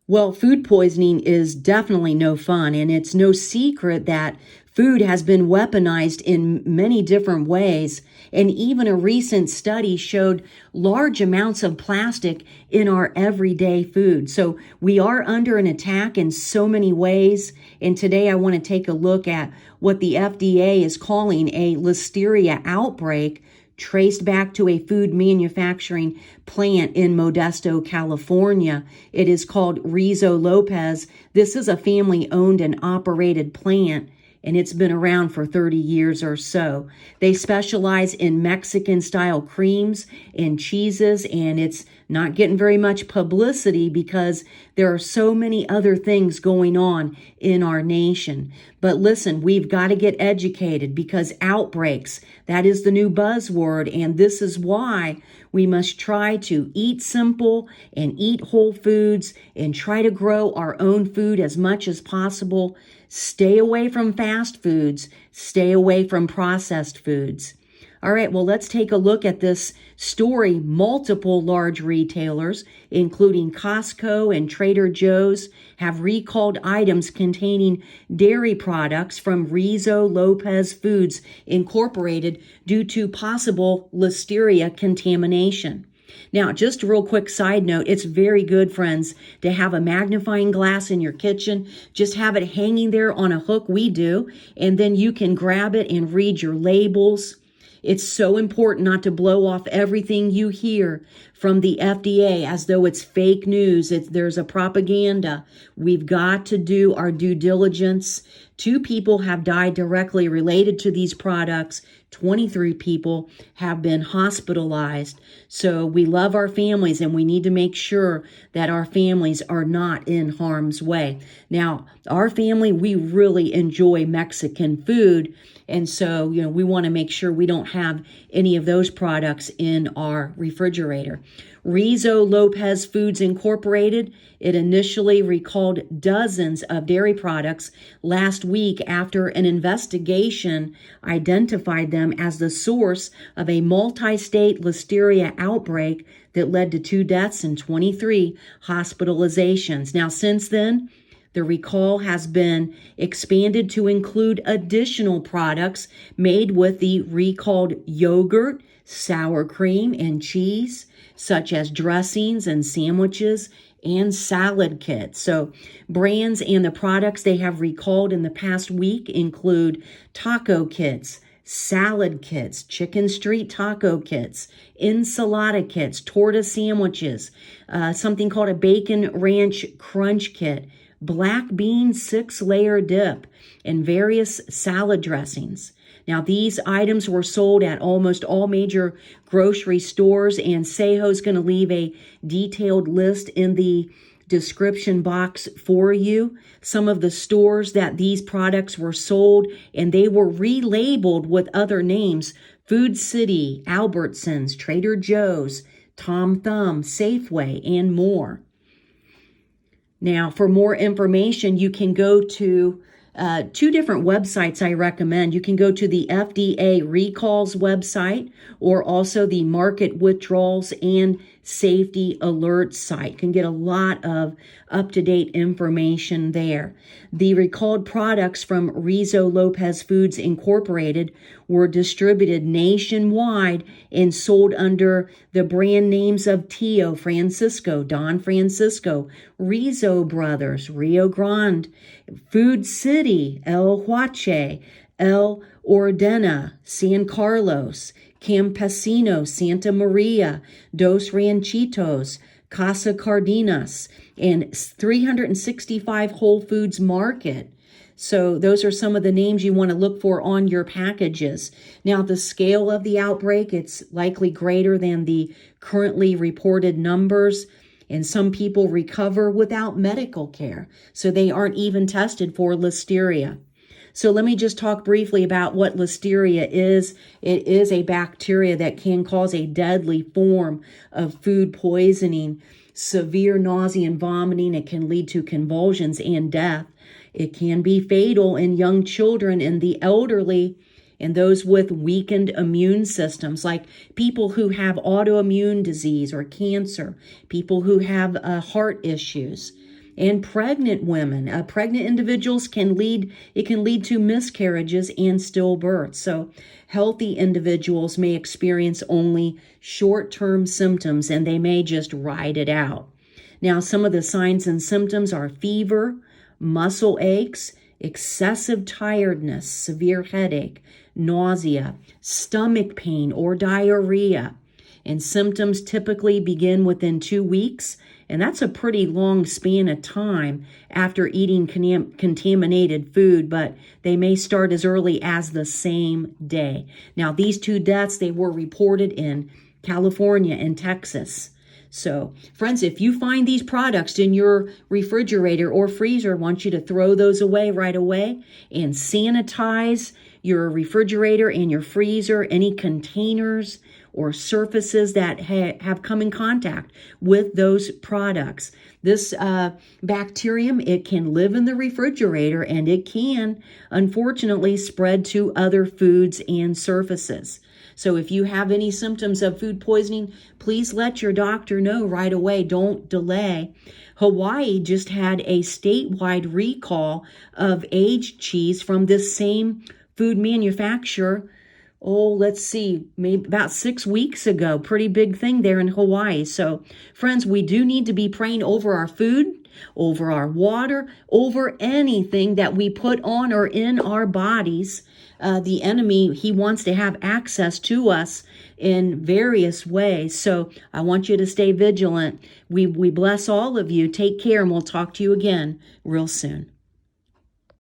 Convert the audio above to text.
Well, food poisoning is definitely no fun, and it's no secret that food has been weaponized in many different ways. And even a recent study showed large amounts of plastic in our everyday food. So we are under an attack in so many ways. And today I want to take a look at what the FDA is calling a Listeria outbreak, traced back to a food manufacturing plant in Modesto, California. It is called Rizzo Lopez. This is a family owned and operated plant, and it's been around for 30 years or so. They specialize in Mexican style creams and cheeses, and it's not getting very much publicity because there are so many other things going on in our nation. But listen, we've got to get educated because outbreaks, that is the new buzzword, and this is why we must try to eat simple and eat whole foods and try to grow our own food as much as possible. Stay away from fast foods. Stay away from processed foods. All right, well, let's take a look at this story. Multiple large retailers, including Costco and Trader Joe's, have recalled items containing dairy products from Rizzo Lopez Foods Incorporated due to possible Listeria contamination. Now, just a real quick side note, it's very good, friends, to have a magnifying glass in your kitchen. Just have it hanging there on a hook, we do, and then you can grab it and read your labels. It's so important not to blow off everything you hear from the FDA as though it's fake news. There's a propaganda. We've got to do our due diligence. 2 people have died directly related to these products. 23 people have been hospitalized. So we love our families and we need to make sure that our families are not in harm's way. Now, our family, we really enjoy Mexican food. And so, we want to make sure we don't have any of those products in our refrigerator. Rizzo Lopez Foods Incorporated, it initially recalled dozens of dairy products last week after an investigation identified them as the source of a multi-state Listeria outbreak that led to 2 deaths and 23 hospitalizations. Now, since then, the recall has been expanded to include additional products made with the recalled yogurt, sour cream, and cheese, such as dressings and sandwiches and salad kits. So brands and the products they have recalled in the past week include taco kits, salad kits, chicken street taco kits, enchilada kits, torta sandwiches, something called a bacon ranch crunch kit, black bean 6-layer dip, and various salad dressings. Now, these items were sold at almost all major grocery stores, and Seho is going to leave a detailed list in the description box for you. Some of the stores that these products were sold, and they were relabeled with other names: Food City, Albertsons, Trader Joe's, Tom Thumb, Safeway, and more. Now, for more information, you can go to 2 different websites I recommend. You can go to the FDA recalls website or also the market withdrawals and safety alert site. You can get a lot of up-to-date information there. The recalled products from Rizzo Lopez Foods Incorporated were distributed nationwide and sold under the brand names of Tio Francisco, Don Francisco, Rizzo Brothers, Rio Grande, Food City, El Huache, El Ordena, San Carlos, Campesino, Santa Maria, Dos Ranchitos, Casa Cardenas, and 365 Whole Foods Market. So those are some of the names you want to look for on your packages. Now, the scale of the outbreak, it's likely greater than the currently reported numbers. And some people recover without medical care, so they aren't even tested for Listeria. So let me just talk briefly about what Listeria is. It is a bacteria that can cause a deadly form of food poisoning, severe nausea and vomiting. It can lead to convulsions and death. It can be fatal in young children and the elderly and those with weakened immune systems, like people who have autoimmune disease or cancer, people who have heart issues. And pregnant women, pregnant individuals can lead to miscarriages and stillbirths. So healthy individuals may experience only short-term symptoms and they may just ride it out. Now, some of the signs and symptoms are fever, muscle aches, excessive tiredness, severe headache, nausea, stomach pain, or diarrhea. And symptoms typically begin within 2 weeks, and that's a pretty long span of time after eating contaminated food, but they may start as early as the same day. Now, these 2 deaths, they were reported in California and Texas. So, friends, if you find these products in your refrigerator or freezer, I want you to throw those away right away and sanitize your refrigerator and your freezer, any containers or surfaces that have come in contact with those products. This bacterium, it can live in the refrigerator and it can, unfortunately, spread to other foods and surfaces. So if you have any symptoms of food poisoning, please let your doctor know right away. Don't delay. Hawaii just had a statewide recall of aged cheese from this same food manufacturer. Let's see, maybe about 6 weeks ago. Pretty big thing there in Hawaii. So, friends, we do need to be praying over our food, over our water, over anything that we put on or in our bodies. The enemy, he wants to have access to us in various ways. So I want you to stay vigilant. We bless all of you. Take care, and we'll talk to you again real soon.